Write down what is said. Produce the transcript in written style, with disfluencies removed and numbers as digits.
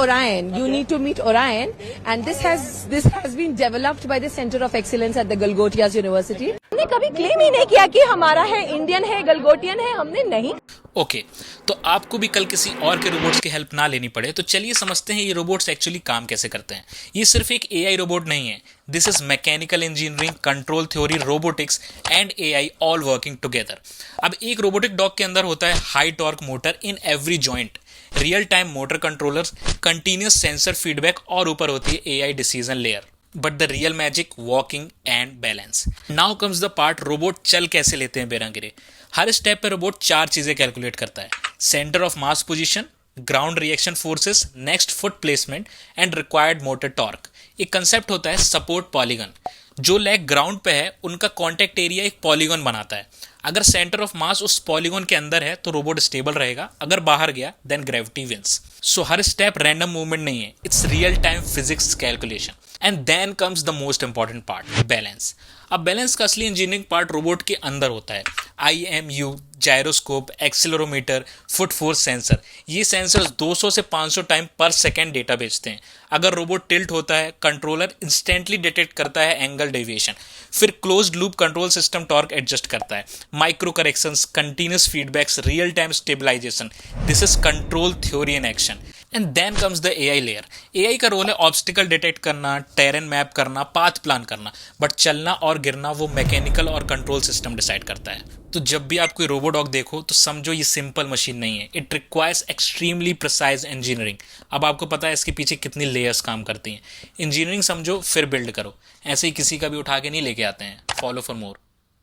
Orion. You need to meet Orion, and this has been developed by the Center of Excellence at the Galgotias University. हमने कभी claim ही नहीं किया कि हमारा है, इंडियन है, गलगोटियन है, हमने नहीं। ओके, तो आपको भी कल किसी और के रोबोट्स की हेल्प ना लेनी पड़े, तो चलिए समझते हैं ये रोबोट्स एक्चुअली काम कैसे करते हैं। ये सिर्फ एक एआई रोबोट नहीं है, this is mechanical engineering, control theory, robotics and AI all working together. अब एक रोबोटिक डॉग के अंदर होता है high torque motor in every joint, real time motor controllers, continuous sensor feedback और ऊपर होती है AI decision layer. But the real magic walking and balance. Now comes the part robot चल कैसे लेते हैं बिना गिरे। हर स्टेप पे रोबोट 4 चीजें कैलकुलेट करता है, centre of mass position, ground reaction forces, next foot placement and required motor torque. एक कंसेप्ट होता है सपोर्ट पॉलीगन। जो लेग ग्राउंड पे है उनका कॉन्टेक्ट एरिया एक पॉलीगन बनाता है। अगर सेंटर ऑफ मास उस पॉलीगन के अंदर है तो रोबोट स्टेबल रहेगा, अगर बाहर गया देन ग्रेविटी विंस। सो हर स्टेप रैंडम मूवमेंट नहीं है, it's real time physics calculation. And then comes the most important part, balance. अब बैलेंस का असली इंजीनियरिंग पार्ट रोबोट के अंदर होता है। IMU, gyroscope, accelerometer, foot force sensor. ये सेंसर्स 200 से 500 टाइम पर सेकेंड डेटा भेजते हैं। अगर रोबोट टिल्ट होता है, कंट्रोलर इंस्टेंटली डिटेक्ट करता है एंगल डेविएशन, फिर closed loop control system torque adjust करता है, micro corrections, continuous feedbacks, real time stabilization. This is control theory in action. And then comes the AI layer. AI का role है obstacle detect करना, terrain map करना, path plan करना, but चलना और गिरना वो मैकेनिकल और कंट्रोल सिस्टम डिसाइड करता है। तो जब भी आप कोई रोबो डॉग देखो तो समझो ये सिंपल मशीन नहीं है, it requires extremely precise engineering. अब आपको पता है इसके पीछे कितनी लेयर्स काम करती हैं। इंजीनियरिंग समझो फिर बिल्ड करो, ऐसे ही किसी का भी उठा के नहीं लेके आते हैं। Follow for more.